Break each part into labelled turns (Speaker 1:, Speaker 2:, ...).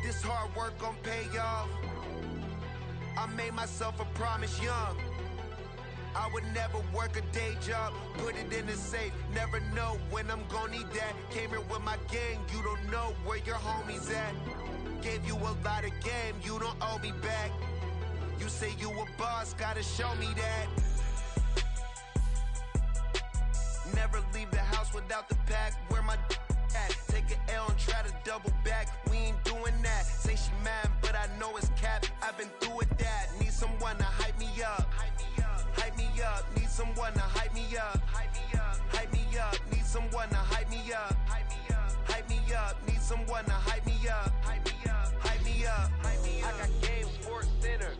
Speaker 1: This hard work gon' pay off. I made myself a promise young. I would never work a day job, put it in the safe, never know when I'm gon' need that. Came here with my gang, you don't know where your homies at. Gave you a lot of game, you don't owe me back. You say you a boss, gotta show me that. Never leave the house without the pack, where my at? Take an L and try to double back, we ain't doing that. Say she mad, but I know it's cap, I've been through with that. Need someone to hype me up. Hype me up, need someone to hype me up. Hype me up, need someone to hype me up. Hype me up, need someone to hype me up. Hype me up, I got game, Sports Center.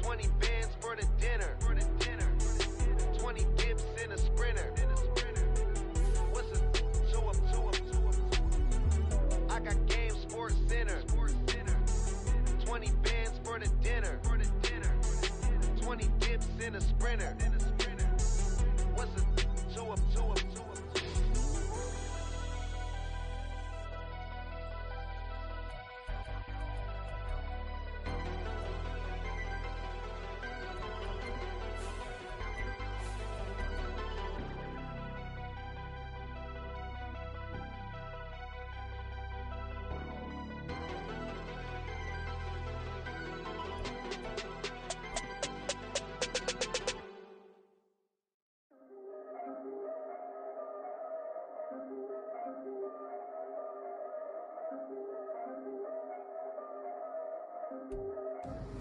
Speaker 1: 20 bands for the dinner. 20 dips in a sprinter. What's a 2 up? I got game, Sports Center. 20 bands for the dinner. 20 dips in a sprinter. What's a 2 up?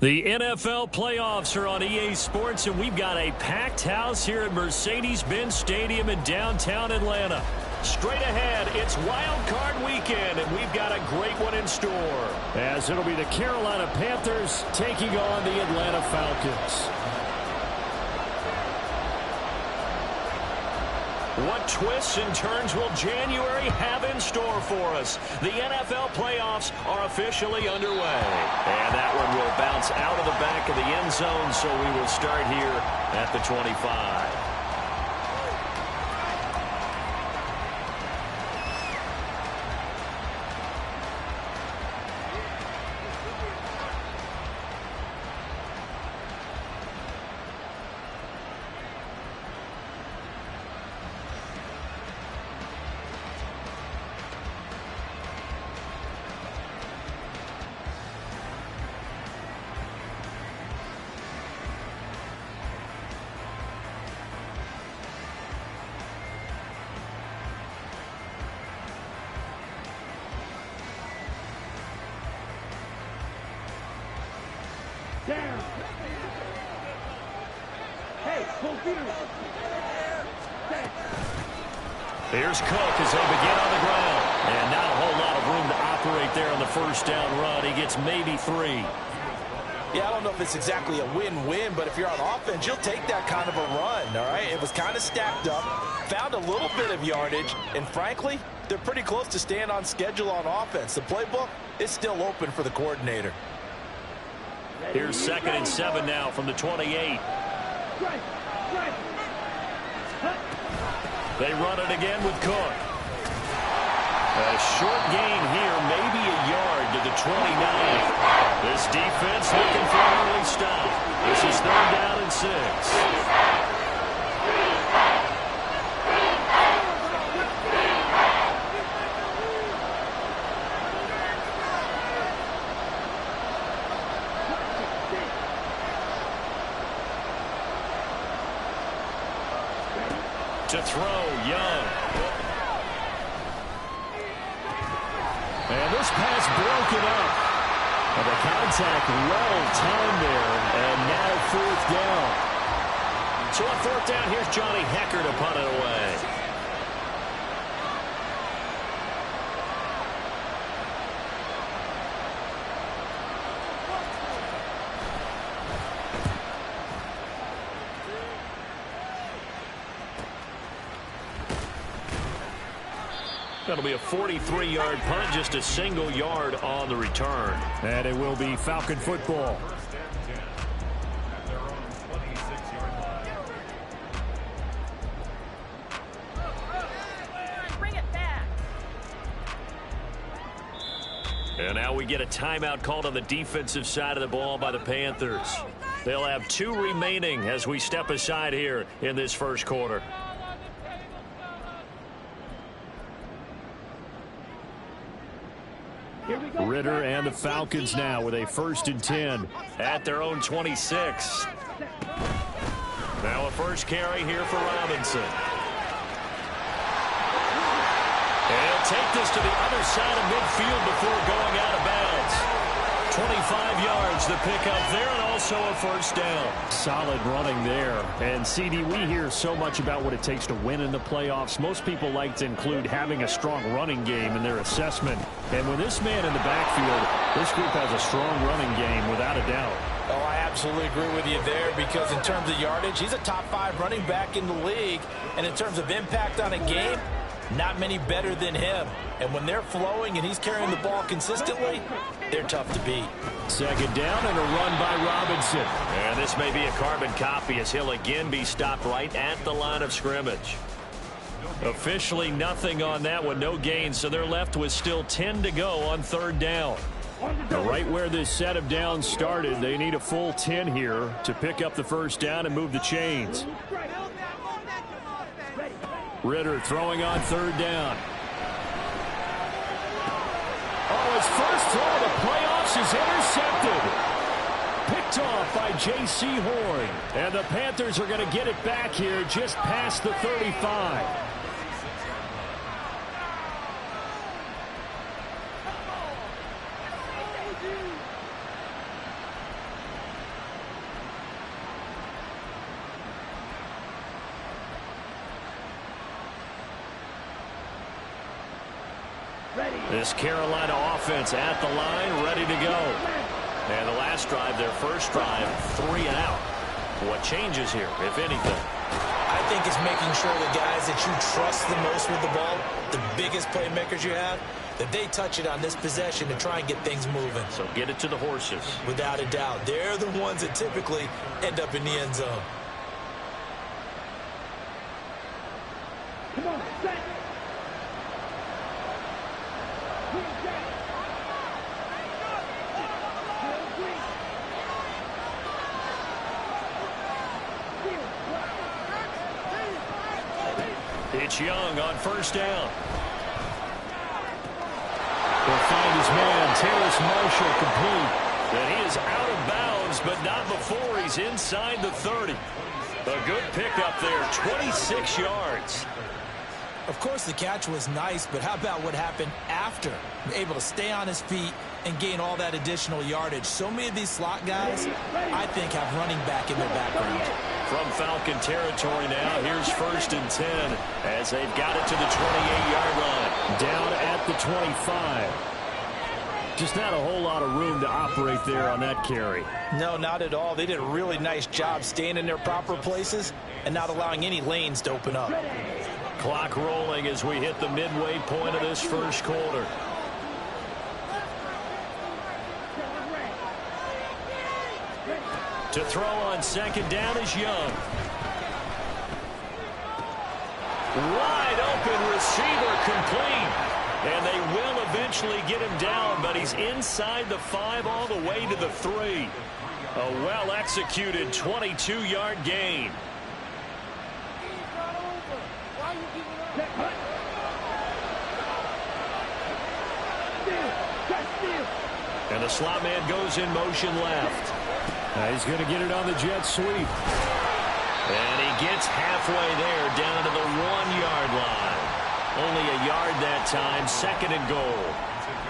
Speaker 2: The NFL playoffs are on EA Sports, and we've got a packed house here at Mercedes-Benz Stadium in downtown Atlanta. Straight ahead, it's Wild Card Weekend, and we've got a great one in store, as it'll be the Carolina Panthers taking on the Atlanta Falcons. What twists and turns will January have in store for us? The NFL playoffs are officially underway. And that one will bounce out of the back of the end zone, so we will start here at the 25. Here's Cook as they begin on the ground. And not a whole lot of room to operate there on the first down run. He gets maybe 3.
Speaker 3: Yeah, I don't know if it's exactly a win-win, but if you're on offense, you'll take that kind of a run, all right? It was kind of stacked up, found a little bit of yardage, and frankly, they're pretty close to staying on schedule on offense. The playbook is still open for the coordinator.
Speaker 2: Here's 2nd and 7 now from the 28. They run it again with Cook. A short gain here, maybe a yard to the 29. This defense looking for an early stop. This is 3rd down and 6. To throw, Young. And this pass broken up. And the contact well timed there. And now 4th down. So on 4th down, here's Johnny Hecker to punt it away. That'll be a 43-yard punt, just a single yard on the return. And it will be Falcon football. And now we get a timeout called on the defensive side of the ball by the Panthers. They'll have 2 remaining as we step aside here in this first quarter.
Speaker 4: Ritter and the Falcons now with a 1st and 10
Speaker 2: at their own 26. Now a first carry here for Robinson. And he'll take this to the other side of midfield before going out of bounds. 25 yards the pickup there, and also a first down.
Speaker 4: Solid running there. And CD, we hear so much about what it takes to win in the playoffs. Most people like to include having a strong running game in their assessment. And with this man in the backfield, this group has a strong running game without a doubt.
Speaker 3: Oh, I absolutely agree with you there, because in terms of yardage, he's a top 5 running back in the league. And in terms of impact on a game, not many better than him. And when they're flowing and he's carrying the ball consistently, they're tough to beat.
Speaker 4: 2nd down and a run by Robinson.
Speaker 2: And this may be a carbon copy as he'll again be stopped right at the line of scrimmage. Officially nothing on that one, no gain, so they're left with still 10 to go on 3rd down.
Speaker 4: Right where this set of downs started, they need a full 10 here to pick up the 1st down and move the chains. Ritter throwing on 3rd down. Oh, his first throw of the playoffs is intercepted. Picked off by J.C. Horn. And the Panthers are going to get it back here just past the 35.
Speaker 2: This Carolina offense at the line, ready to go. And the last drive, their first drive, 3 and out. What changes here, if anything?
Speaker 3: I think it's making sure the guys that you trust the most with the ball, the biggest playmakers you have, that they touch it on this possession to try and get things moving.
Speaker 2: So get it to the horses.
Speaker 3: Without a doubt. They're the ones that typically end up in the end zone.
Speaker 5: Come on, set.
Speaker 2: It's Young on 1st down.
Speaker 4: He'll find his man, Terrace Marshall, complete.
Speaker 2: And he is out of bounds, but not before he's inside the 30. A good pickup there, 26 yards.
Speaker 3: Of course, the catch was nice, but how about what happened after? Able to stay on his feet and gain all that additional yardage. So many of these slot guys, I think, have running back in their background.
Speaker 2: From Falcon territory now, here's 1st and 10 as they've got it to the 28-yard line.
Speaker 4: Down at the 25. Just not a whole lot of room to operate there on that carry.
Speaker 3: No, not at all. They did a really nice job staying in their proper places and not allowing any lanes to open up.
Speaker 2: Clock rolling as we hit the midway point of this first quarter. To throw on 2nd down is Young. Wide open receiver complete. And they will eventually get him down, but he's inside the 5 all the way to the 3. A well-executed 22-yard gain. And the slot man goes in motion left.
Speaker 4: He's going to get it on the jet sweep.
Speaker 2: And he gets halfway there down to the 1-yard line. Only a yard that time, 2nd and goal.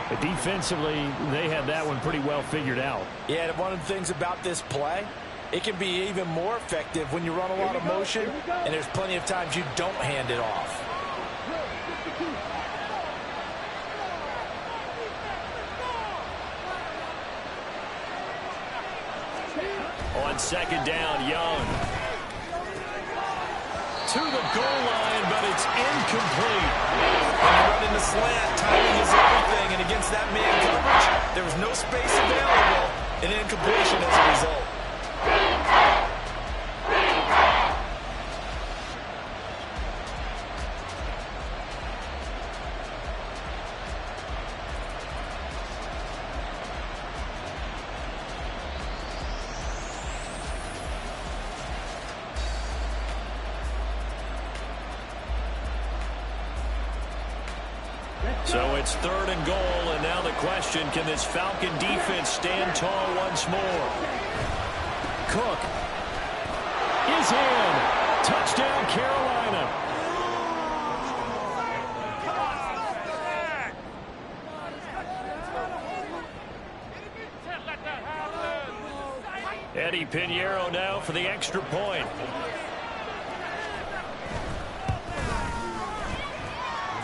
Speaker 4: But defensively, they had that one pretty well figured out.
Speaker 3: Yeah, and one of the things about this play, it can be even more effective when you run a lot of motion, and there's plenty of times you don't hand it off.
Speaker 2: On 2nd down, Young. To the goal line, but it's incomplete.
Speaker 3: When you run in the slant, timing is everything, and against that man coverage, there was no space available, and incompletion as a result.
Speaker 2: So it's 3rd and goal, and now the question, can this Falcon defense stand tall once more? Cook is in. Touchdown, Carolina. Eddie Pinheiro now for the extra point.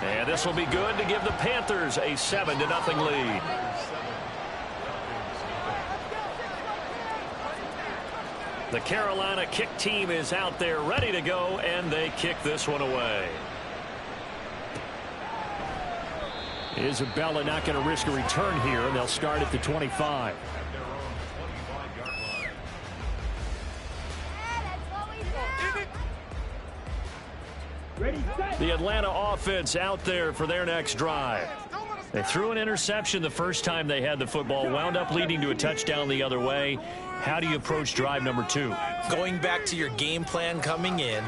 Speaker 2: And this will be good to give the Panthers a 7-0 lead. The Carolina kick team is out there ready to go, and they kick this one away. Isabella not going to risk a return here, and they'll start at the 25. The Atlanta offense out there for their next drive. They threw an interception the first time they had the football, wound up leading to a touchdown the other way. How do you approach drive number 2?
Speaker 3: Going back to your game plan coming in,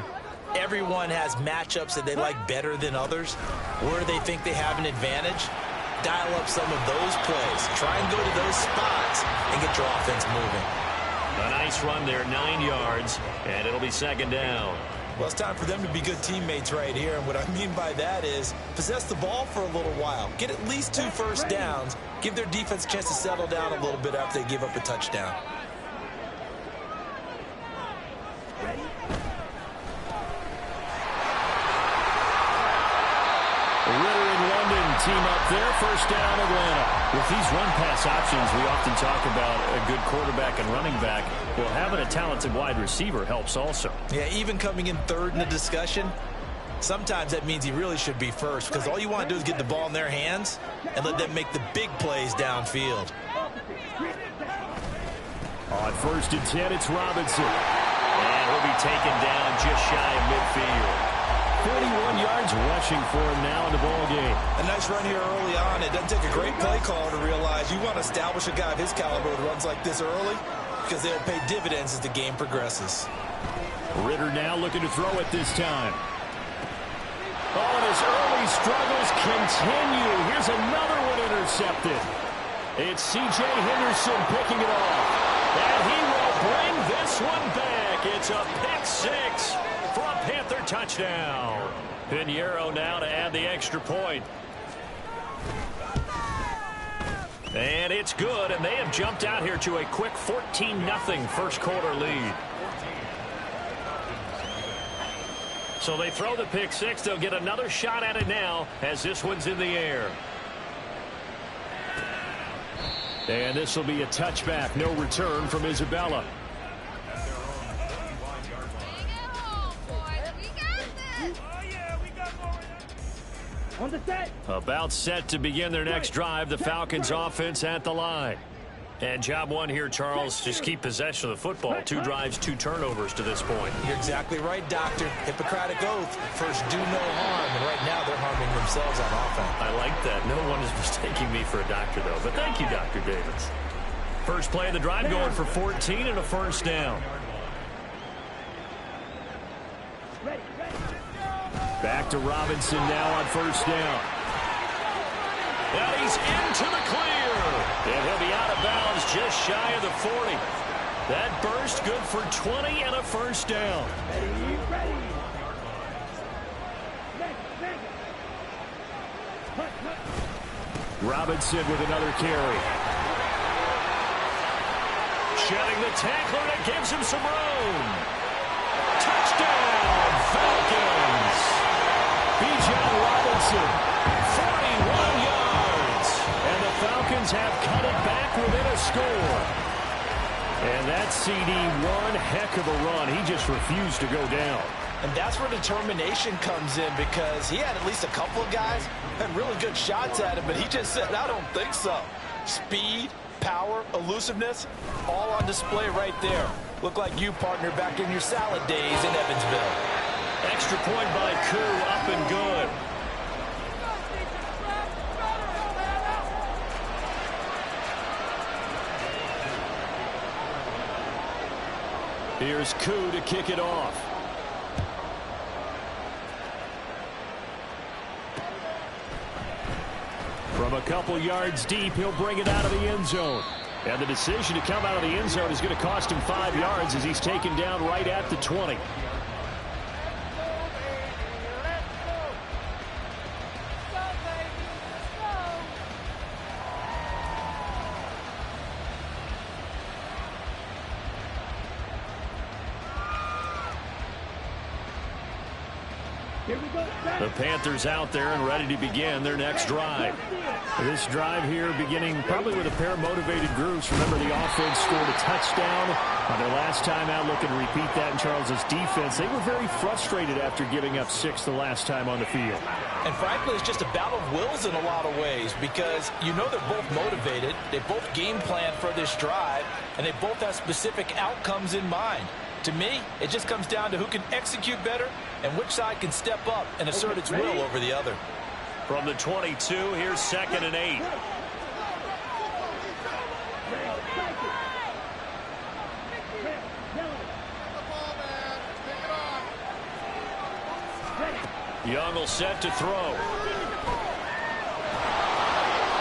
Speaker 3: everyone has matchups that they like better than others. Where they think they have an advantage, dial up some of those plays. Try and go to those spots and get your offense moving.
Speaker 2: A nice run there, 9 yards, and it'll be 2nd down.
Speaker 3: Well, it's time for them to be good teammates right here. And what I mean by that is possess the ball for a little while. Get at least 2 first downs. Give their defense a chance to settle down a little bit after they give up a touchdown.
Speaker 2: Ritter and London team up there. 1st down, Atlanta. With these run-pass options, we often talk about a good quarterback and running back. Well, having a talented wide receiver helps also.
Speaker 3: Yeah, even coming in 3rd in the discussion, sometimes that means he really should be first, because all you want to do is get the ball in their hands and let them make the big plays downfield.
Speaker 2: On 1st and 10, it's Robinson. And he'll be taken down just shy of midfield. 41 yards rushing for him now in the ball game.
Speaker 3: A nice run here early on. It doesn't take a great play caller to realize you want to establish a guy of his caliber with runs like this early, because they'll pay dividends as the game progresses.
Speaker 2: Ritter now looking to throw it this time. Oh, and his early struggles continue. Here's another one intercepted. It's C.J. Henderson picking it off. And he will bring this one back. It's a pick 6 for a Panther touchdown. Pinheiro now to add the extra point. And it's good, and they have jumped out here to a quick 14-0 first quarter lead. So they throw the pick 6. They'll get another shot at it now as this one's in the air. And this will be a touchback. No return from Isabella.
Speaker 5: On the set.
Speaker 2: About set to begin their next drive. The Falcons offense at the line. And job 1 here, Charles, just keep possession of the football. 2 drives, 2 turnovers to this point.
Speaker 3: You're exactly right, Doctor. Hippocratic oath. First, do no harm. And right now, they're harming themselves on offense.
Speaker 2: I like that. No one is mistaking me for a doctor, though. But thank you, Dr. Davis. First play of the drive going for 14 and a 1st down. Back to Robinson now on 1st down. And he's into the clear. And he'll be out of bounds just shy of the 40. That burst good for 20 and a 1st down.
Speaker 5: Ready.
Speaker 2: Robinson with another carry. Shedding the tackler, that gives him some room. Touchdown, Falcons. Bijan Robinson, 41 yards. And the Falcons have cut it back within a score. And that CD, one heck of a run. He just refused to go down.
Speaker 3: And that's where determination comes in, because he had at least a couple of guys had really good shots at him, but he just said, I don't think so. Speed, power, elusiveness, all on display right there. Look like you, partner, back in your salad days in Evansville.
Speaker 2: Extra point by Koo, up and good. Here's Koo to kick it off.
Speaker 4: couple yards deep. He'll bring it out of the end zone. And the decision to come out of the end zone is going to cost him 5 yards as he's taken down right at the 20. The Panthers out there and ready to begin their next drive. This drive here beginning probably with a pair of motivated groups. Remember, the offense scored a touchdown on their last time out. Looking to repeat that in Charles's defense. They were very frustrated after giving up 6 the last time on the field.
Speaker 3: And frankly, it's just a battle of wills in a lot of ways because you know they're both motivated. They both game plan for this drive, and they both have specific outcomes in mind. To me, it just comes down to who can execute better and which side can step up and assert its will over the other.
Speaker 2: From the 22, here's 2nd and 8. Young will set to throw.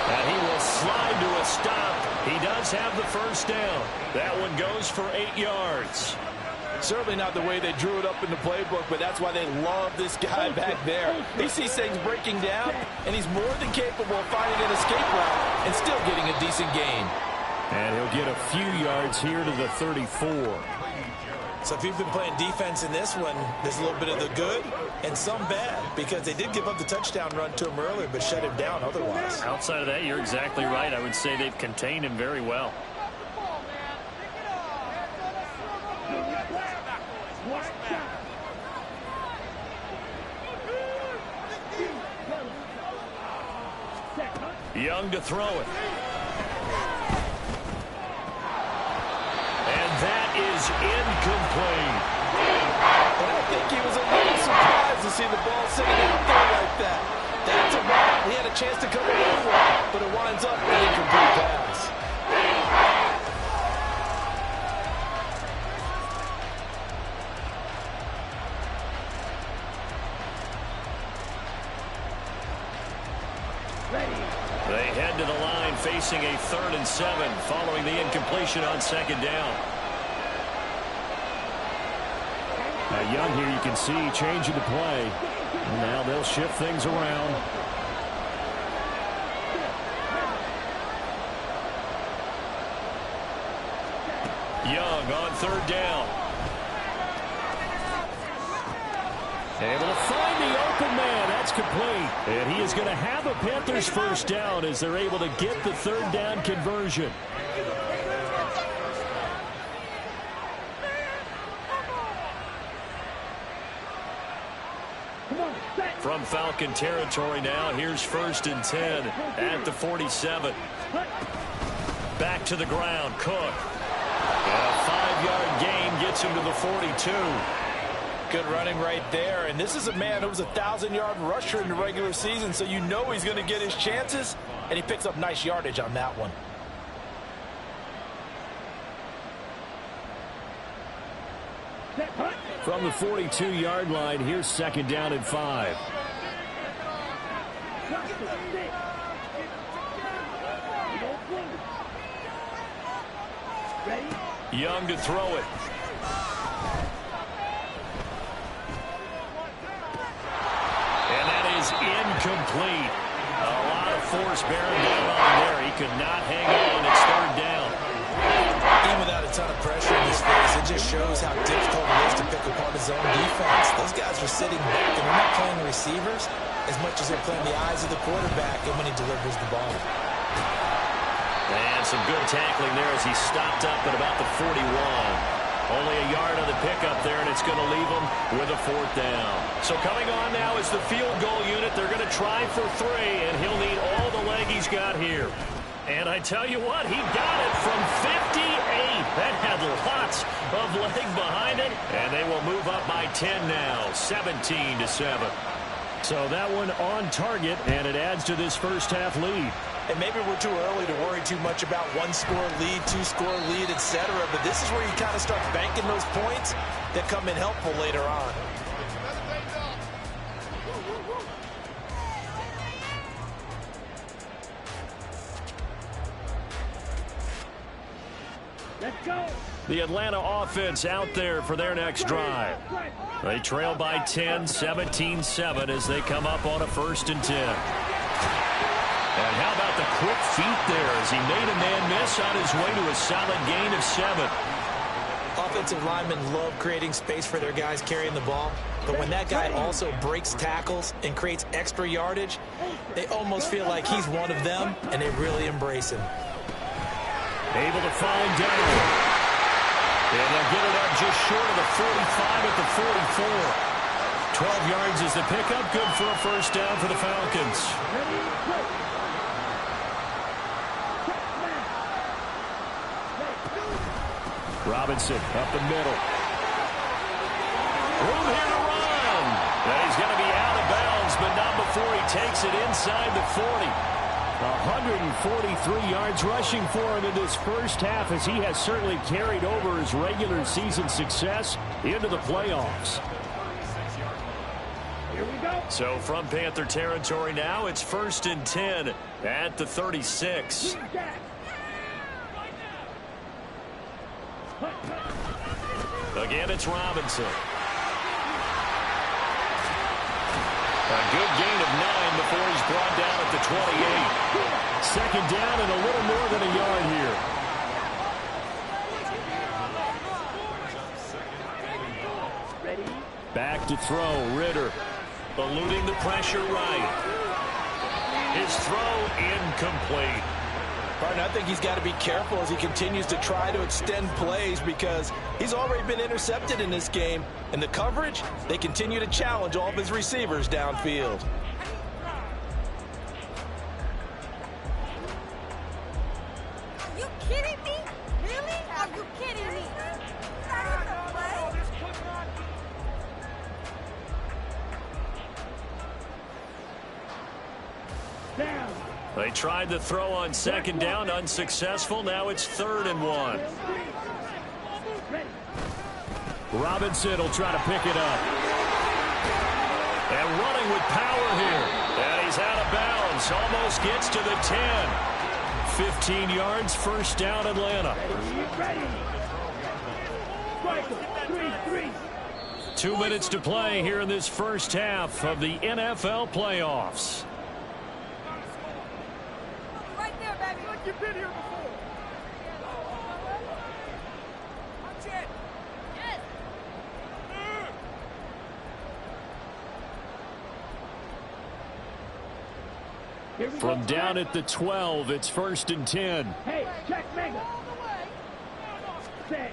Speaker 2: And he will slide to a stop. He does have the first down. That one goes for 8 yards.
Speaker 3: Certainly not the way they drew it up in the playbook, but that's why they love this guy back there. He sees things breaking down, and he's more than capable of finding an escape route and still getting a decent gain.
Speaker 4: And he'll get a few yards here to the 34.
Speaker 3: So if you've been playing defense in this one, there's a little bit of the good and some bad because they did give up the touchdown run to him earlier but shut him down otherwise.
Speaker 2: Outside of that, you're exactly right. I would say they've contained him very well. Young to throw it. And that is incomplete.
Speaker 3: And I think he was a little surprised to see the ball sitting out there like that. That's a ball he had a chance to come away with, but it winds up an incomplete pass.
Speaker 2: They head to the line facing a 3rd and 7 following the incompletion on 2nd down.
Speaker 4: Now Young here, you can see changing the play. Now they'll shift things around.
Speaker 2: Young on 3rd down.
Speaker 4: Able to find the open man. That's complete. And he is going to have a Panthers first down as they're able to get the 3rd down conversion.
Speaker 2: From Falcon territory now, here's 1st and 10 at the 47. Back to the ground, Cook. And a 5-yard gain gets him to the 42.
Speaker 3: Good running right there. And this is a man who was a 1,000-yard rusher in the regular season, so you know he's going to get his chances, and he picks up nice yardage on that one.
Speaker 4: From the 42-yard line, here's 2nd down and 5.
Speaker 2: Young to throw it. And that is incomplete. A lot of force bearing down on him there. He could not hang on. It's 3rd down.
Speaker 3: Even without a ton of pressure in his face, it just shows how difficult it is to pick apart his own defense. Those guys are sitting back, and they're not playing the receivers as much as they're playing the eyes of the quarterback and when he delivers the ball.
Speaker 2: And some good tackling there as he stopped up at about the 41. Only a yard on the pickup there, and it's going to leave him with a 4th down. So coming on now is the field goal unit. They're going to try for 3, and he'll need all the leg he's got here. And I tell you what, he got it from 58. That had lots of leg behind it, and they will move up by 10 now, 17-7.
Speaker 4: So that one on target, and it adds to this first half lead.
Speaker 3: And maybe we're too early to worry too much about 1-score lead, 2-score lead, etc. But this is where you kind of start banking those points that come in helpful later on.
Speaker 5: Let's go.
Speaker 2: The Atlanta offense out there for their next drive. They trail by 10, 17-7 as they come up on a 1st and 10. And how about the quick feet there as he made a man miss on his way to a solid gain of 7.
Speaker 3: Offensive linemen love creating space for their guys carrying the ball. But when that guy also breaks tackles and creates extra yardage, they almost feel like he's one of them, and they really embrace him.
Speaker 2: Able to find down. And they'll get it up just short of the 45 at the 44. 12 yards is the pickup. Good for a 1st down for the Falcons. Robinson up the middle. Room here to run. And he's going to be out of bounds, but not before he takes it inside the 40. 143 yards rushing for him in this first half as he has certainly carried over his regular season success into the playoffs.
Speaker 5: Here we go.
Speaker 2: So from Panther territory now, it's 1st and 10 at the 36. Again, it's Robinson. A good gain of 9 before he's brought down at the 28. 2nd down and a little more than a yard here. Back to throw, Ritter. Eluding the pressure right. His throw incomplete.
Speaker 3: Partner, I think he's got to be careful as he continues to try to extend plays because he's already been intercepted in this game. And the coverage, they continue to challenge all of his receivers downfield.
Speaker 6: Are you kidding me? Really? Are you kidding me?
Speaker 5: Down.
Speaker 2: They tried the throw on 2nd down, unsuccessful. Now it's 3rd and 1. Robinson will try to pick it up. And running with power here. And he's out of bounds. Almost gets to the 10. 15 yards, 1st down, Atlanta.
Speaker 5: Ready. 3-3.
Speaker 2: 2 minutes to play here in this first half of the NFL playoffs.
Speaker 6: Right there, baby.
Speaker 5: Like you've been here before.
Speaker 6: Watch it. Yes.
Speaker 5: Here we
Speaker 2: From
Speaker 5: go.
Speaker 2: down at the 12, it's 1st and 10.
Speaker 5: Hey, check mega. Set.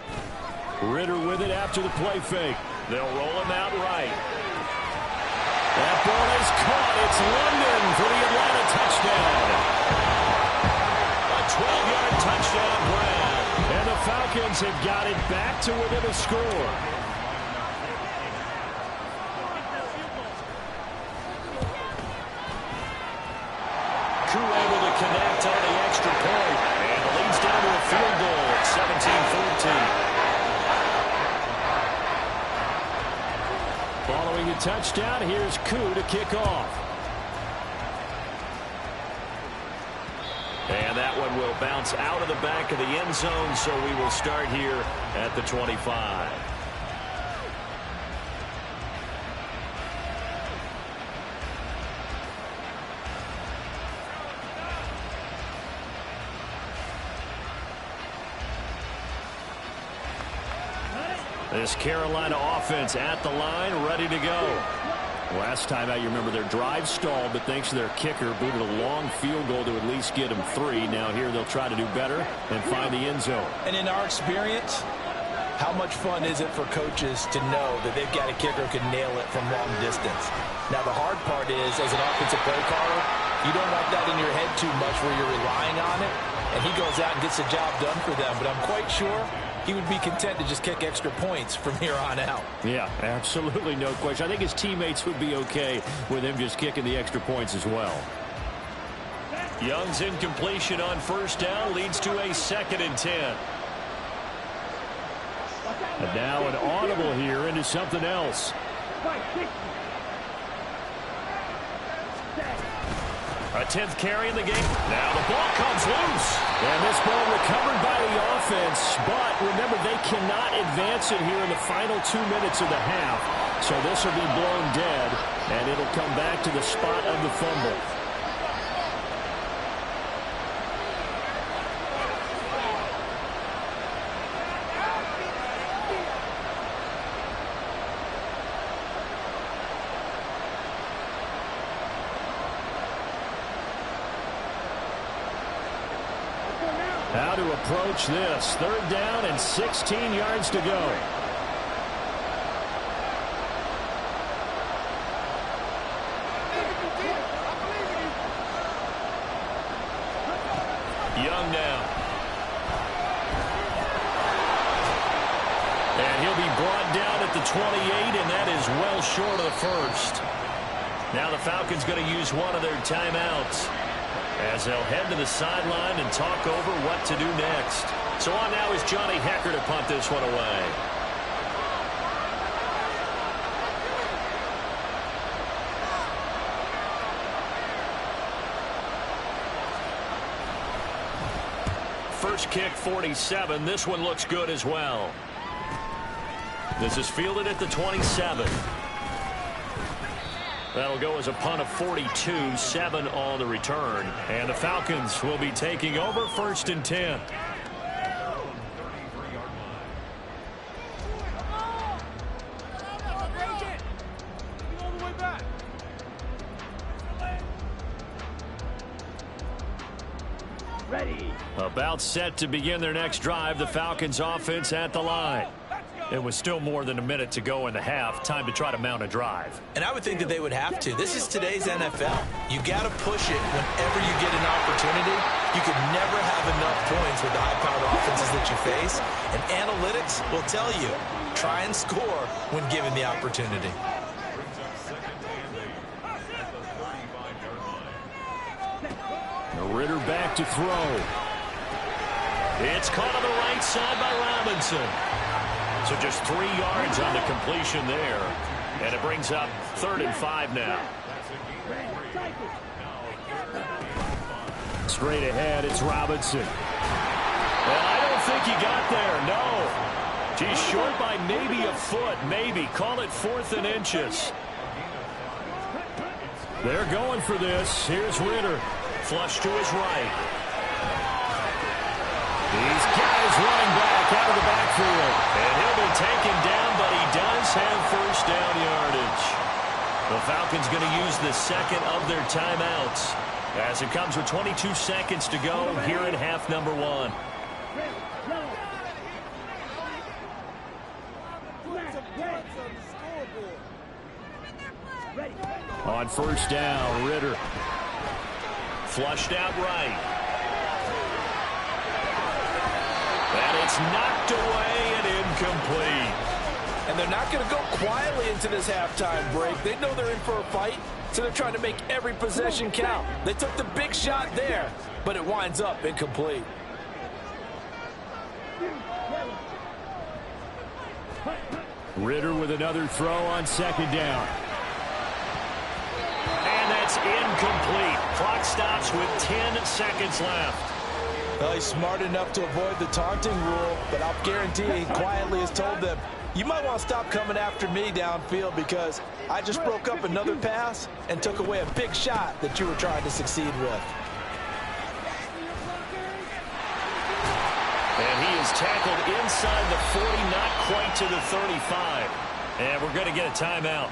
Speaker 2: Ritter with it after the play fake. They'll roll him out right. That ball is caught. It's London for the Atlanta touchdown. A 12-yard touchdown grab. And the Falcons have got it back to within a score. Koo able to connect on the extra point. And it leads down to a field goal at 17-14. Following a touchdown, here's Koo to kick off. And that one will bounce out of the back of the end zone, so we will start here at the 25. This Carolina offense at the line, ready to go. Last time out, you remember their drive stalled, but thanks to their kicker, booted a long field goal to at least get them 3. Now here they'll try to do better and find the end zone.
Speaker 3: And in our experience, how much fun is it for coaches to know that they've got a kicker who can nail it from long distance? Now the hard part is, as an offensive play caller, you don't want that in your head too much where you're relying on it, and he goes out and gets the job done for them. But I'm quite sure he would be content to just kick extra points from here on out.
Speaker 2: Yeah, absolutely no question. I think his teammates would be okay with him just kicking the extra points as well. Young's incompletion on 1st down leads to a 2nd and 10. And now an audible here into something else. A 10th carry in the game. Now the ball comes loose. And this ball recovered by the offense.
Speaker 4: offense, but remember, they cannot advance it here in the final 2 minutes of the half. So this will be blown dead, and it'll come back to the spot of the fumble. How to approach this. 3rd down and 16 yards to go. Young now. And he'll be brought down at the 28, and that is well short of the first. Now the Falcons going to use one of their timeouts, as they'll head to the sideline and talk over what to do next. So on now is Johnny Hecker to punt this one away. First kick, 47. This one looks good as well. This is fielded at the 27. That'll go as a punt of 42, 7 on the return. And the Falcons will be taking over 1st and 10.
Speaker 5: Ready.
Speaker 4: About set to begin their next drive. The Falcons offense at the line. It was still more than a minute to go in the half. Time to try to mount a drive.
Speaker 3: And I would think that they would have to. This is today's NFL. You got to push it whenever you get an opportunity. You could never have enough points with the high-powered offenses that you face. And analytics will tell you, try and score when given the opportunity.
Speaker 4: Ritter back to throw. It's caught on the right side by Robinson. So just 3 yards on the completion there. And it brings up 3rd and 5 now. Straight ahead, it's Robinson. And I don't think he got there, no. He's short by maybe a foot, maybe. Call it 4th and inches. They're going for this. Here's Ritter. Flush to his right. He's got his running back out of the backfield. And he'll be taken down, but he does have 1st down yardage. The Falcons going to use the second of their timeouts, as it comes with 22 seconds to go here in half number 1. On 1st down, Ritter. Flushed out right. And it's knocked away and incomplete.
Speaker 3: And they're not going to go quietly into this halftime break. They know they're in for a fight, so they're trying to make every possession count. They took the big shot there, but it winds up incomplete.
Speaker 4: Ritter with another throw on 2nd down. And that's incomplete. Clock stops with 10 seconds left.
Speaker 3: Well, he's smart enough to avoid the taunting rule, but I'll guarantee he quietly has told them, you might want to stop coming after me downfield because I just broke up another pass and took away a big shot that you were trying to succeed with.
Speaker 4: And he is tackled inside the 40, not quite to the 35. And we're going to get a timeout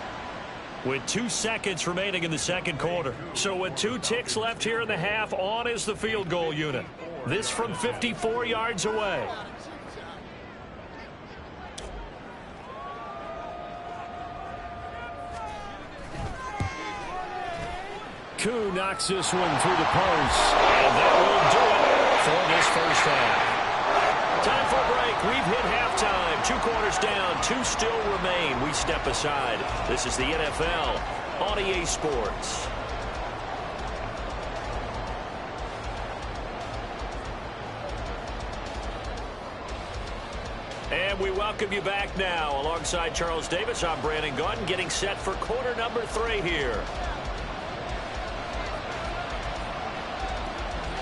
Speaker 4: with 2 seconds remaining in the second quarter. So with 2 ticks left here in the half, on is the field goal unit. This from 54 yards away. Koo knocks this one through the post. And that will do it for this first half. Time for a break. We've hit halftime. 2 quarters down. 2 still remain. We step aside. This is the NFL on EA Sports. And we welcome you back now. Alongside Charles Davis, I'm Brandon Gaudin, getting set for quarter number 3 here.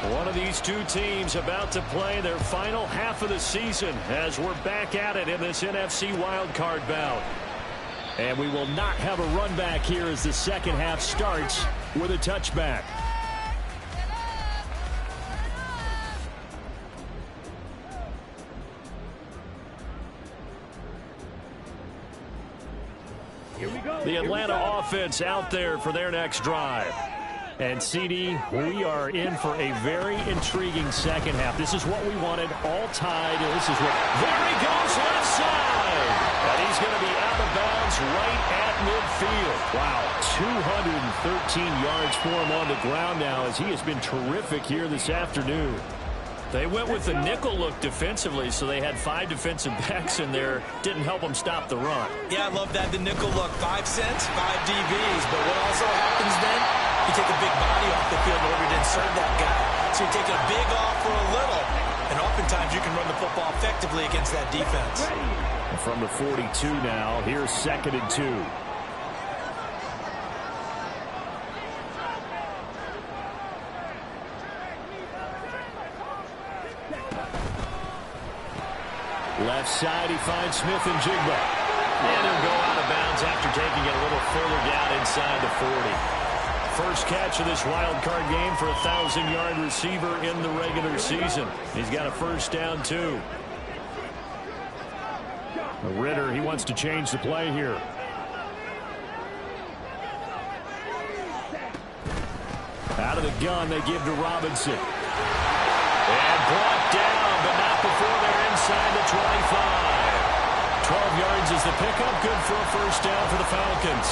Speaker 2: One of these two teams about to play their final half of the season as we're back at it in this NFC wildcard bout. And we will not have a run back here as the second half starts with a touchback.
Speaker 5: Here we go.
Speaker 2: The Atlanta offense out there for their next drive. And, CD, we are in for a very intriguing second half. This is what we wanted, all tied. And this is what... There he goes, left side! And he's going to be out of bounds right at midfield. Wow, 213 yards for him on the ground now as he has been terrific here this afternoon. They went with the nickel look defensively, so they had 5 defensive backs in there. Didn't help them stop the run.
Speaker 3: Yeah, I love that, the nickel look. 5 cents, 5 DBs. But what also happens then, you take a big body off the field in order to insert that guy. So you're taking a big off for a little. And oftentimes you can run the football effectively against that defense.
Speaker 2: From the 42 now, here's 2nd and 2. Left side, he finds Smith and Jigba. And he'll go out of bounds after taking it a little further down inside the 40. First catch of this wild card game for a 1,000-yard receiver in the regular season. He's got a first down, too. Ritter, he wants to change the play here. Out of the gun, they give to Robinson. And brought down, but not before they're inside the 25. 12 yards is the pickup. Good for a first down for the Falcons.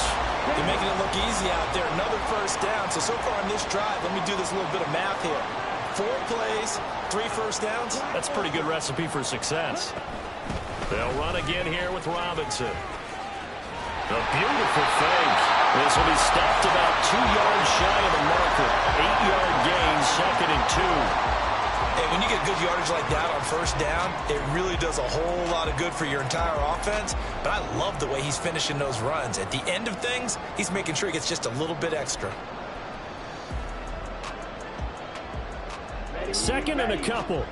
Speaker 3: They're making it look easy out there. Another first down. So far in this drive, let me do this little bit of math here. 4 plays, 3 first downs.
Speaker 2: That's a pretty good recipe for success. They'll run again here with Robinson. A beautiful fake. This will be stopped about 2 yards shy of the marker. 8-yard gain, 2nd and 2.
Speaker 3: And when you get good yardage like that on first down, it really does a whole lot of good for your entire offense. But I love the way he's finishing those runs. At the end of things, he's making sure he gets just a little bit extra.
Speaker 2: 2nd and a couple.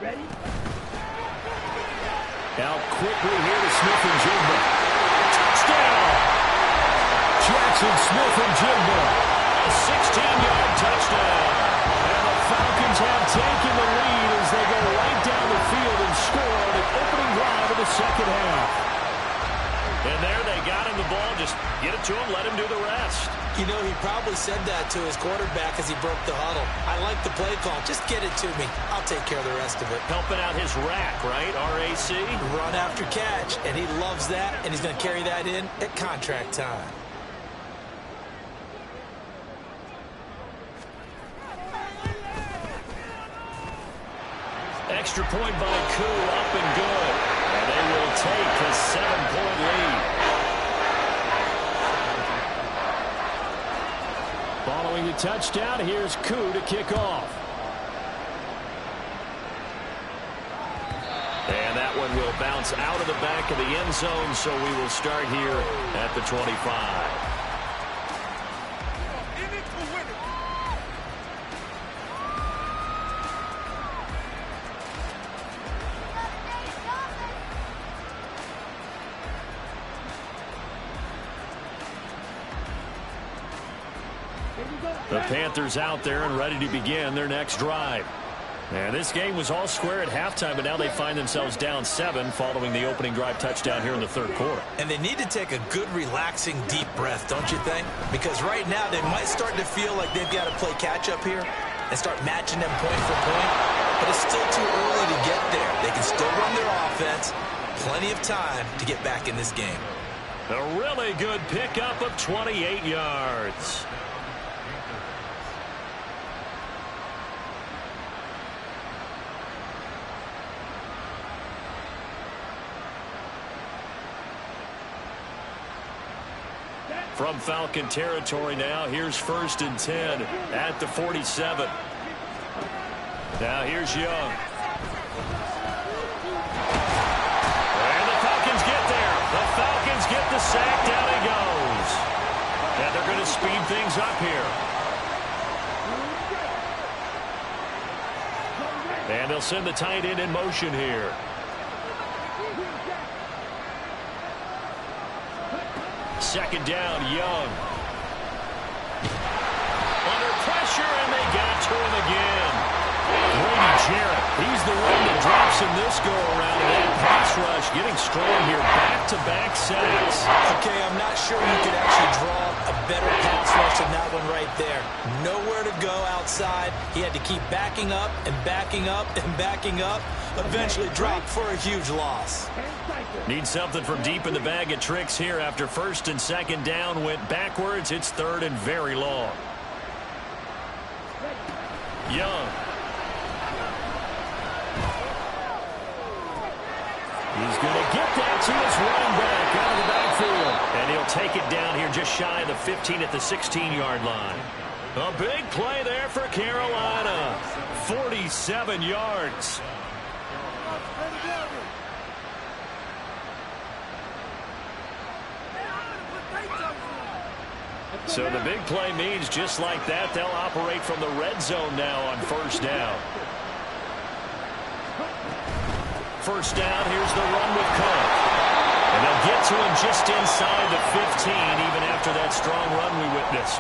Speaker 5: Ready?
Speaker 2: Out quickly here to Smith and Jigba. Touchdown! Jackson Smith and Jigba. A 16-yard touchdown. And the Falcons have taken the lead as they go right down the field and score on the opening drive of the second half. And there they got him the ball. Just get it to him, let him do the rest.
Speaker 3: You know, he probably said that to his quarterback as he broke the huddle. I like the play call. Just get it to me. I'll take care of the rest of it.
Speaker 2: Helping out his rack, right? RAC?
Speaker 3: Run after catch. And he loves that, and he's going to carry that in at contract time.
Speaker 2: Extra point by Koo, up and good. And they will take a 7-point lead. Following the touchdown, here's Koo to kick off. And that one will bounce out of the back of the end zone, so we will start here at the 25. The Panthers out there and ready to begin their next drive. And this game was all square at halftime, but now they find themselves down 7 following the opening drive touchdown here in the third quarter.
Speaker 3: And they need to take a good, relaxing, deep breath, don't you think? Because right now they might start to feel like they've got to play catch-up here and start matching them point for point. But it's still too early to get there. They can still run their offense. Plenty of time to get back in this game.
Speaker 2: A really good pickup of 28 yards. From Falcon territory now, here's 1st and 10 at the 47. Now here's Young. And the Falcons get there. The Falcons get the sack. Down he goes. And they're going to speed things up here. And they'll send the tight end in motion here. Second down, Young. Under pressure, and they got to him again. Grady Jarrett, he's the one that drops in this go-around. That pass rush getting strong here. Back-to-back sacks.
Speaker 3: Okay, I'm not sure you could actually draw a better pass rush than that one right there. Nowhere to go outside. He had to keep backing up and backing up and backing up. Eventually dropped for a huge loss.
Speaker 2: Need something from deep in the bag of tricks here after first and second down went backwards. It's third and very long. Young. He's going to get that to his running back out of the backfield. And he'll take it down here just shy of the 15 at the 16-yard line. A big play there for Carolina. 47 yards. So the big play means just like that, they'll operate from the red zone now on first down. First down, here's the run with Cook. And they'll get to him just inside the 15, even after that strong run we witnessed.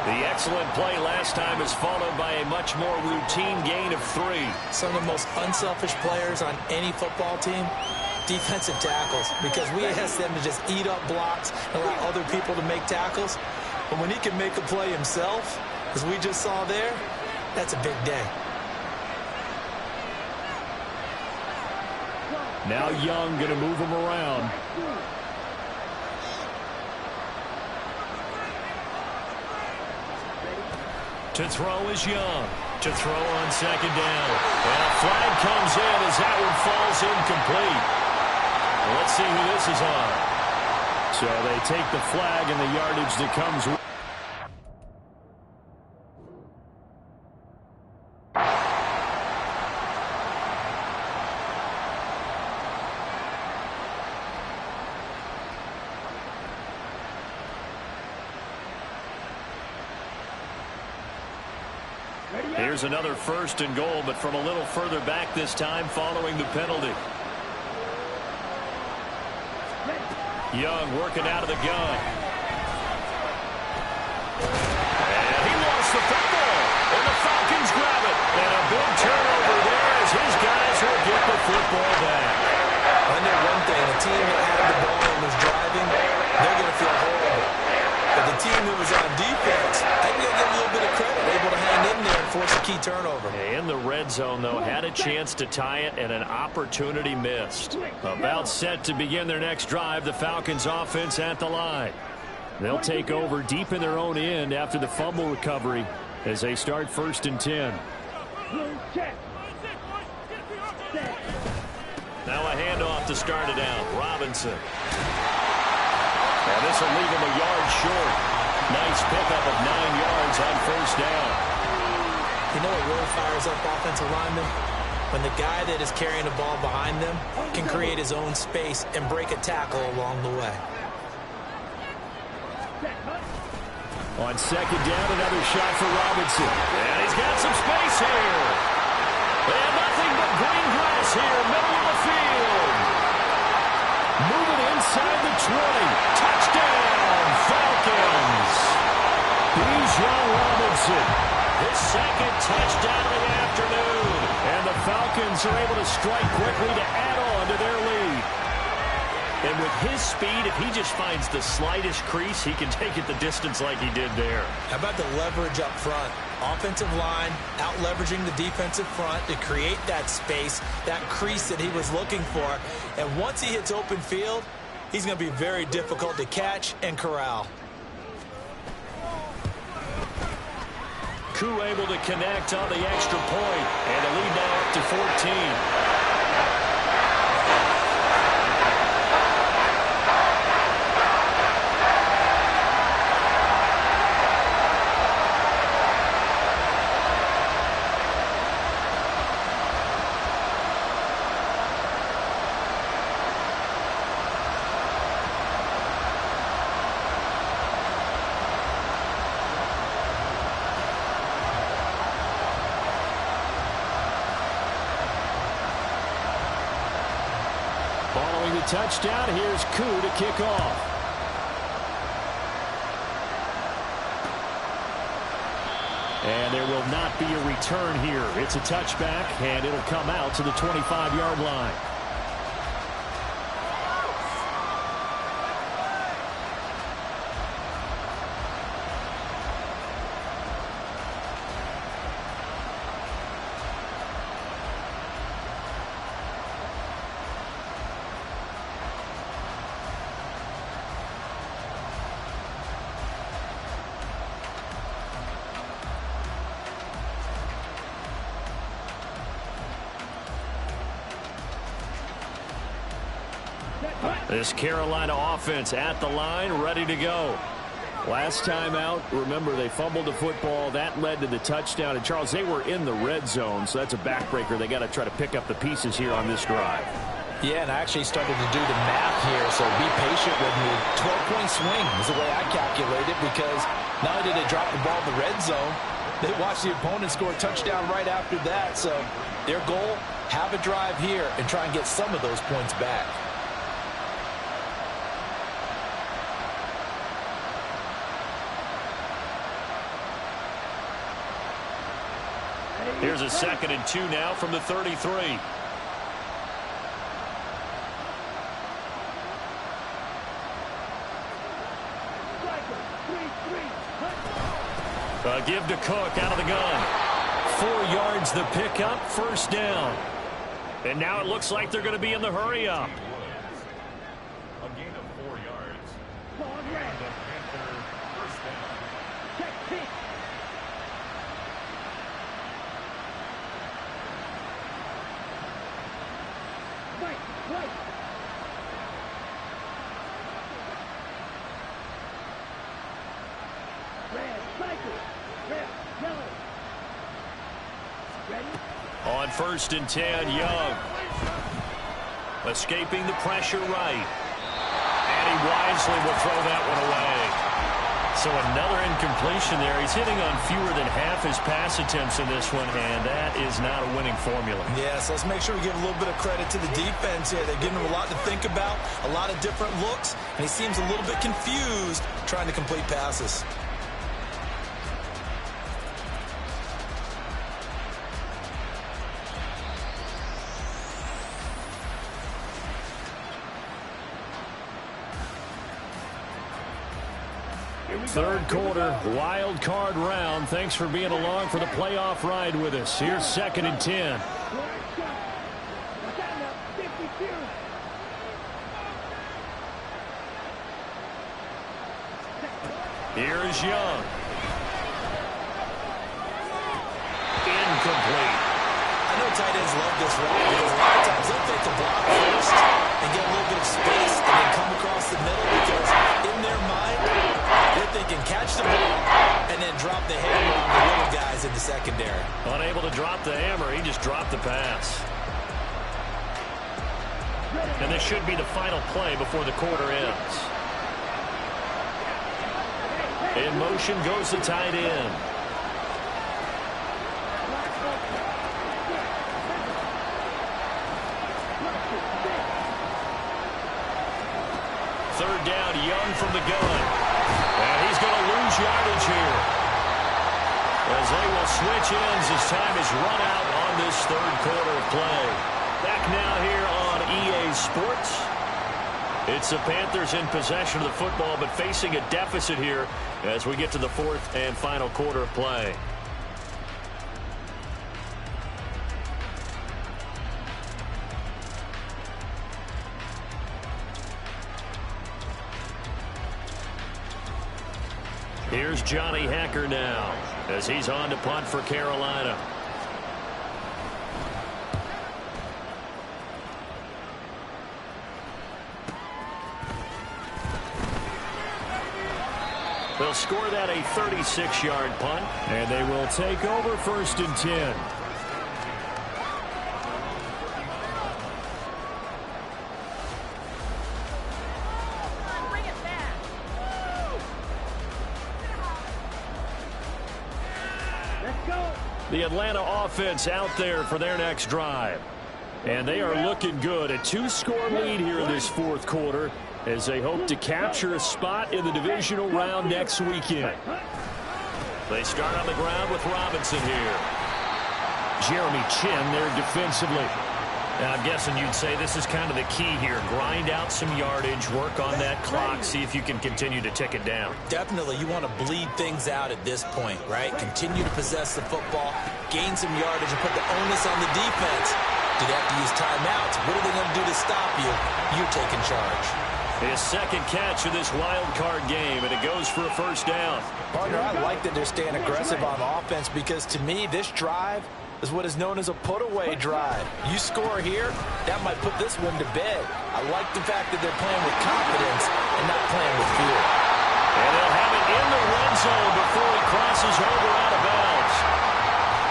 Speaker 2: The excellent play last time is followed by a much more routine gain of 3.
Speaker 3: Some of the most unselfish players on any football team, defensive tackles, because we ask them to just eat up blocks and allow other people to make tackles. But when he can make a play himself, as we just saw there, that's a big day.
Speaker 4: Now Young going to move him around.
Speaker 2: To throw is Young. To throw on second down. And a flag comes in as that one falls incomplete. Let's see who this is on.
Speaker 4: So they take the flag and the yardage that comes with.
Speaker 2: Here's another first and goal, but from a little further back this time following the penalty. Young working out of the gun. And he lost the football. And the Falcons grab it. And a big turnover there as his guys will get the football back.
Speaker 3: I know one thing. The team that had the ball and was driving, they're going to feel horrible. But the team that was on defense, I can give them a little bit of credit. Able to hang in there and force a key turnover.
Speaker 2: In the red zone, though, had a chance to tie it and an opportunity missed. About set to begin their next drive, the Falcons offense at the line. They'll take over deep in their own end after the fumble recovery as they start first and 10. Now a handoff to start it out. Robinson. And this will leave him a yard short. Nice pickup of 9 yards on first down.
Speaker 3: You know what really fires up offensive linemen? When the guy that is carrying the ball behind them can create his own space and break a tackle along the way.
Speaker 4: On second down, another shot for Robinson.
Speaker 2: And he's got some space here. And nothing but green grass here, middle of the field. Moving inside the 20. Touchdown, Falcons. Bijan Robinson. His second touchdown of the afternoon. And the Falcons are able to strike quickly to add on to their lead. And with his speed, if he just finds the slightest crease, he can take it the distance like he did there.
Speaker 3: How about the leverage up front? Offensive line out leveraging the defensive front to create that space, that crease that he was looking for. And once he hits open field, he's going to be very difficult to catch and corral.
Speaker 2: Koo able to connect on the extra point, and a lead now up to 14.
Speaker 4: Throwing the touchdown, here's Koo to kick off. And there will not be a return here. It's a touchback, and it'll come out to the 25-yard line. This Carolina offense at the line, ready to go. Last time out, remember, they fumbled the football. That led to the touchdown. And, Charles, they were in the red zone, so that's a backbreaker. They got to try to pick up the pieces here on this drive.
Speaker 3: Yeah, and I actually started to do the math here, so be patient with me. 12-point swing is the way I calculate it, because not only did they drop the ball in the red zone, they watched the opponent score a touchdown right after that. So their goal, have a drive here and try and get some of those points back.
Speaker 2: Here's a 2nd and 2 now from the 33. A give to Cook out of the gun. 4 yards the pickup, first down. And now it looks like they're going to be in the hurry up.
Speaker 7: A gain of 4 yards. And the Panther first down.
Speaker 5: Check pitch. Right. Red, cycle. Red, yellow. Ready?
Speaker 2: On 1st and 10, Young. Escaping the pressure right. And he wisely will throw that one away. So another incompletion there. He's hitting on fewer than half his pass attempts in this one, and that is not a winning formula.
Speaker 3: Yes, let's make sure we give a little bit of credit to the defense here. They're giving him a lot to think about, a lot of different looks, and he seems a little bit confused trying to complete passes.
Speaker 4: Third quarter, wild card round. Thanks for being along for the playoff ride with us. Here's 2nd and 10. Here is Young. Incomplete.
Speaker 3: I know tight ends love this route because a lot of times they'll take the block first and get a little bit of space and then come across the middle, because in their mind, they're thinking catch the ball and then drop the hammer on the little guys in the secondary.
Speaker 2: Unable to drop the hammer, he just dropped the pass. And this should be the final play before the quarter ends. In motion goes the tight end. Third down, Young from the gun. And he's going to lose yardage here, as they will switch ends as time is run out on this third quarter of play. Back now here on EA Sports. It's the Panthers in possession of the football, but facing a deficit here as we get to the 4th and final quarter of play. Here's Johnny Hacker now as he's on to punt for Carolina. They'll score that a 36-yard punt.
Speaker 4: And they will take over 1st and 10.
Speaker 5: Let's go.
Speaker 2: The Atlanta offense out there for their next drive.
Speaker 4: And they are looking good. A 2-score lead here in this fourth quarter as they hope to capture a spot in the divisional round next weekend.
Speaker 2: They start on the ground with Robinson here.
Speaker 4: Jeremy Chin there defensively.
Speaker 2: And I'm guessing you'd say this is kind of the key here. Grind out some yardage, work on that clock, see if you can continue to tick it down.
Speaker 3: Definitely, you want to bleed things out at this point, right? Continue to possess the football, gain some yardage, and put the onus on the defense. Do they have to use timeouts? What are they going to do to stop you? You're taking charge.
Speaker 2: His second catch of this wild card game, and it goes for a first down.
Speaker 3: Partner, I like that they're staying aggressive on offense because, to me, this drive is what is known as a put-away drive. You score here, that might put this one to bed. I like the fact that they're playing with confidence and not playing with fear.
Speaker 2: And they'll have it in the red zone before he crosses over out of bounds.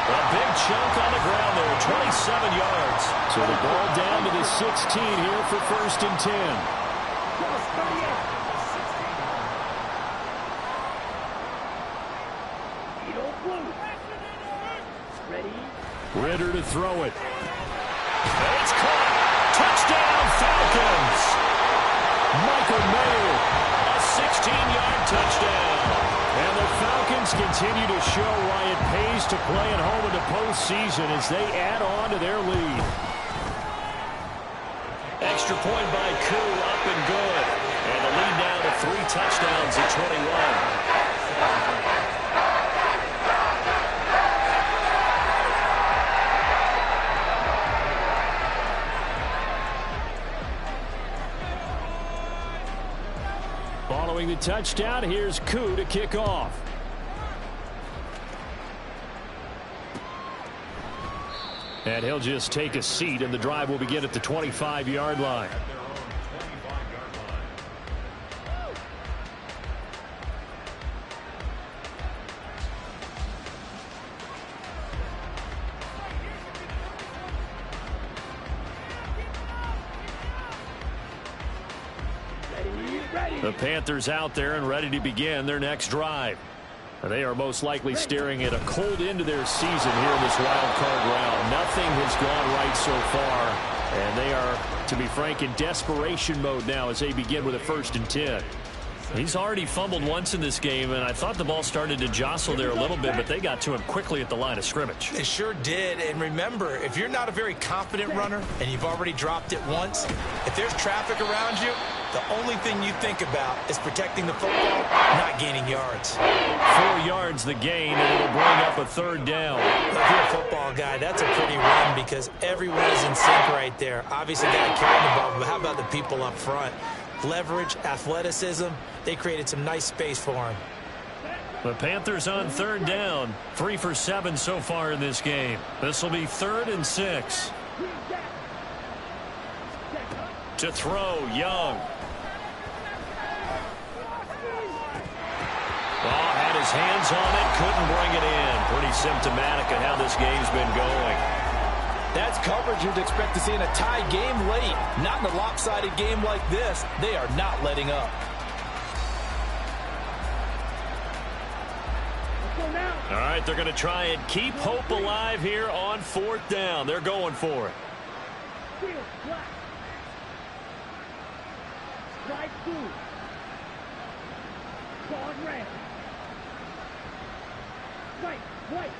Speaker 2: A big chunk on the ground there, 27 yards.
Speaker 4: So the ball down to the 16 here for first and 10. Ritter to throw it.
Speaker 2: It's caught. Touchdown, Falcons.
Speaker 4: Michael Mayer.
Speaker 2: A 16-yard touchdown.
Speaker 4: And the Falcons continue to show why it pays to play at home in the postseason as they add on to their lead.
Speaker 2: Extra point by Koo, up and good. And the lead now to 3 touchdowns at 21.
Speaker 4: Following the touchdown, here's Koo to kick off. And he'll just take a seat, and the drive will begin at the 25-yard line. The Panthers out there and ready to begin their next drive. They are most likely staring at a cold end to their season here in this wild card round. Nothing has gone right so far, and they are, to be frank, in desperation mode now as they begin with a 1st and 10.
Speaker 2: He's already fumbled once in this game, and I thought the ball started to jostle there a little bit, but they got to him quickly at the line of scrimmage.
Speaker 3: They sure did, and remember, if you're not a very confident runner and you've already dropped it once, if there's traffic around you, the only thing you think about is protecting the football, not gaining yards.
Speaker 2: 4 yards the gain, and it'll bring up a 3rd down.
Speaker 3: If you're a football guy, that's a pretty run because everyone is in sync right there. Obviously, got to carry the ball, but how about the people up front? Leverage, athleticism, they created some nice space for him.
Speaker 2: The Panthers on 3rd down, 3 for 7 so far in this game. This will be 3rd and 6. To throw, Young. Ball had his hands on it, couldn't bring it in. Pretty symptomatic of how this game's been going.
Speaker 3: That's coverage you'd expect to see in a tie game late. Not in a lopsided game like this. They are not letting up.
Speaker 2: All right, they're going to try and keep hope alive here on 4th down. They're going for it.
Speaker 5: Strike 2. Guard red. Strike white.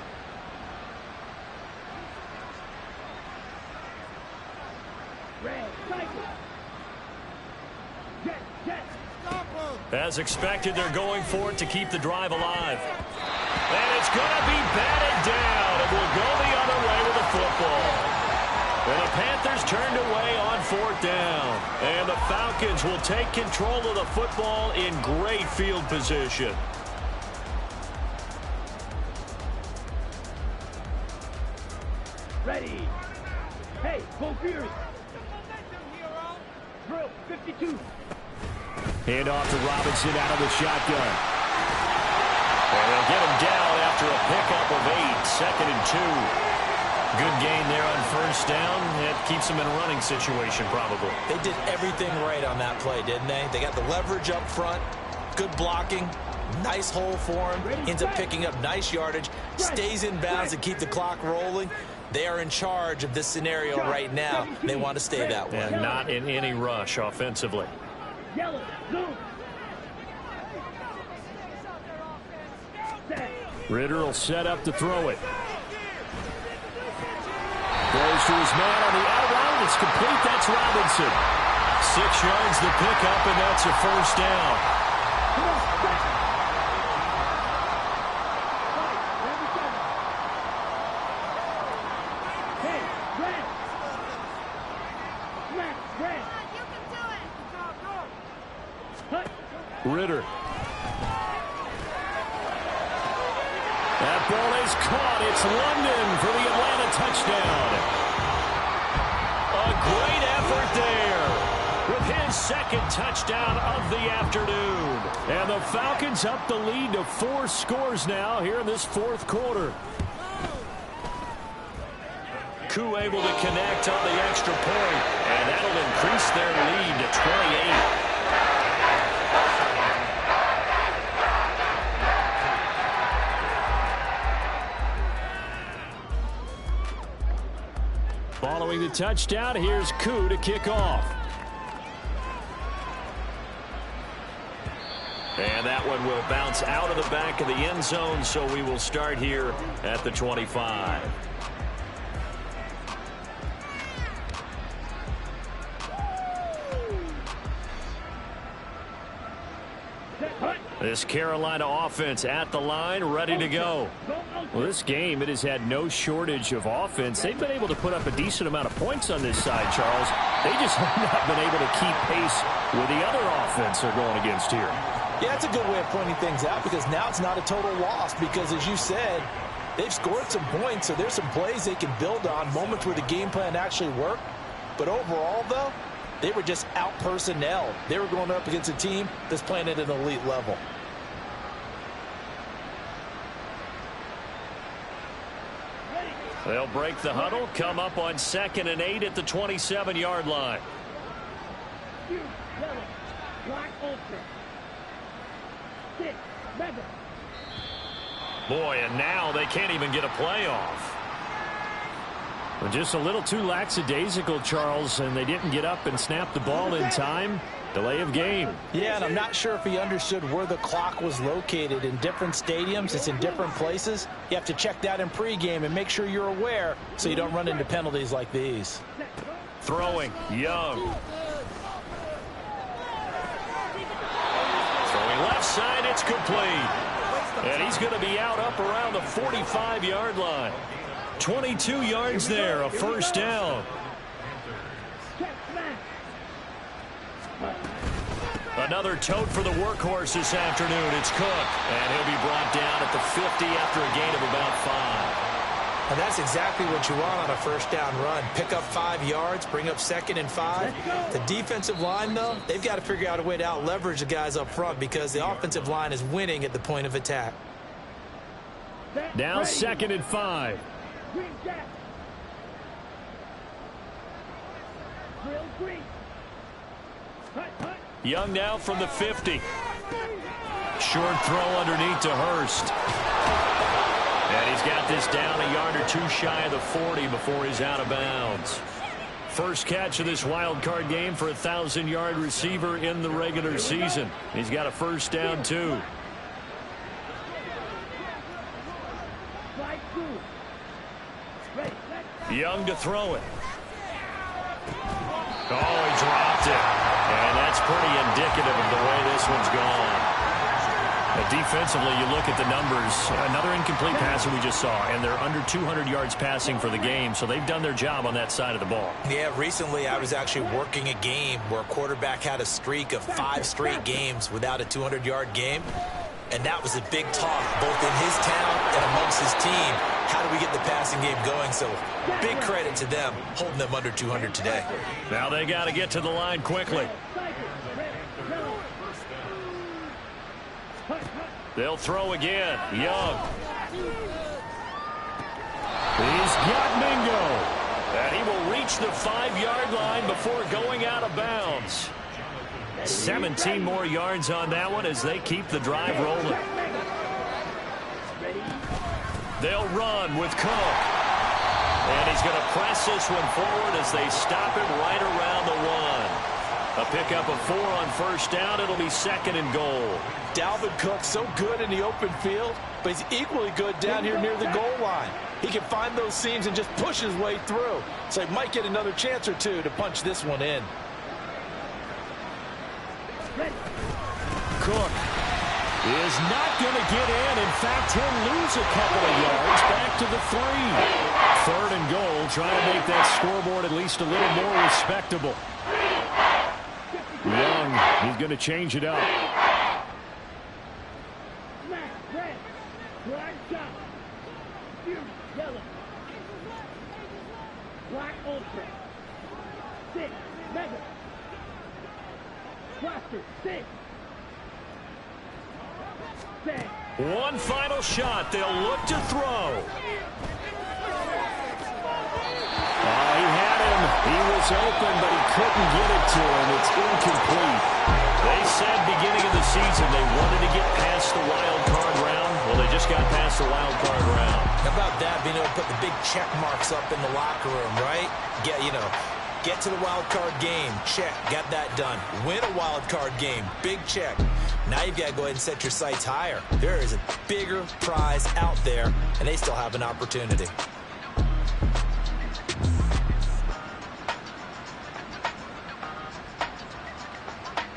Speaker 5: Red cycle. Jet, jet.
Speaker 2: As expected, they're going for it to keep the drive alive. And it's going to be batted down. It will go the other way with the football. And the Panthers turned away on 4th down. And the Falcons will take control of the football in great field position.
Speaker 5: Ready. Hey, go Fury. Drill 52.
Speaker 4: Hand off to Robinson out of the shotgun.
Speaker 2: And they'll get him down after a pickup of 8, 2nd and 2. Good gain there on 1st down. It keeps them in a running situation, probably.
Speaker 3: They did everything right on that play, didn't they? They got the leverage up front, good blocking, nice hole for him, ends up picking up nice yardage, stays in bounds to keep the clock rolling. They are in charge of this scenario right now. They want to stay that way.
Speaker 4: And not in any rush offensively.
Speaker 5: Yellow, zoom.
Speaker 4: Ritter will set up to throw it. Throws to his man on the outright. It's complete. That's Robinson. 6 yards to pick up, and that's a first down. Ritter. That ball is caught. It's London for the Atlanta touchdown. A great effort there with his second touchdown of the afternoon. And the Falcons up the lead to 4 scores now here in this 4th quarter. Koo able to connect on the extra point, and that'll increase their lead to 28. Following the touchdown, here's Koo to kick off. And that one will bounce out of the back of the end zone, so we will start here at the 25. This Carolina offense at the line, ready to go. Well, this game, it has had no shortage of offense. They've been able to put up a decent amount of points on this side, Charles. They just have not been able to keep pace with the other offense they're going against here.
Speaker 3: Yeah, that's a good way of pointing things out, because now it's not a total loss, because as you said, they've scored some points, so there's some plays they can build on, moments where the game plan actually worked. But overall, though, they were just out-personnel. They were going up against a team that's playing at an elite level.
Speaker 4: They'll break the huddle, come up on 2nd and 8 at the 27-yard line. Boy, and now they can't even get a playoff. Well, just a little too lackadaisical, Charles, and they didn't get up and snap the ball in time. Delay of game.
Speaker 3: Yeah, and I'm not sure if he understood where the clock was located. In different stadiums, it's in different places. You have to check that in pregame and make sure you're aware so you don't run into penalties like these.
Speaker 4: Throwing, Young. Throwing left side, it's complete. And he's going to be out up around the 45-yard line. 22 yards there, a first down. Another tote for the workhorse this afternoon. It's Cook, and he'll be brought down at the 50 after a gain of about 5.
Speaker 3: And that's exactly what you want on a first down run. Pick up 5 yards, bring up 2nd and 5. The defensive line, though, they've got to figure out a way to out-leverage the guys up front because the offensive line is winning at the point of attack.
Speaker 4: Now 2nd and 5. Young now from the 50. Short throw underneath to Hurst. And he's got this down a yard or 2 shy of the 40 before he's out of bounds. First catch of this wild card game for a 1,000-yard receiver in the regular season. He's got a first down, too. Young to throw it. Oh, he dropped it. And that's pretty indicative of the way this one's gone. But defensively, you look at the numbers. Another incomplete pass that we just saw, and they're under 200 yards passing for the game, so they've done their job on that side of the ball.
Speaker 3: Yeah, recently I was actually working a game where a quarterback had a streak of 5 straight games without a 200-yard game. And that was a big talk, both in his town and amongst his team. How do we get the passing game going? So big credit to them, holding them under 200 today.
Speaker 4: Now they got to get to the line quickly. They'll throw again. Young. He's got Mingo. And he will reach the 5-yard line before going out of bounds. 17 more yards on that one as they keep the drive rolling. They'll run with Cook.
Speaker 2: And he's going to press this one forward as they stop him right around the 1. A pickup of 4 on first down. It'll be 2nd and goal.
Speaker 3: Dalvin Cook so good in the open field, but he's equally good down here near the goal line. He can find those seams and just push his way through. So he might get another chance or two to punch this one in.
Speaker 2: Cook is not going to get in. In fact, he'll lose a couple of yards back to the 3. 3rd and goal, trying to make that scoreboard at least a little more respectable. Young, he's going to change it up.
Speaker 5: Red, black shot, yellow, black ultra, 6, mega, cluster, 6, 10.
Speaker 2: One final shot. They'll look to throw. He had him. He was open, but he couldn't get it to him. It's incomplete. They said beginning of the season they wanted to get past the wild card round. Well, they just got past the wild card round.
Speaker 3: How about that, being able to put the big check marks up in the locker room, right? Get to the wild card game. Check. Got that done. Win a wild card game. Big check. Now you've got to go ahead and set your sights higher. There is a bigger prize out there, and they still have an opportunity.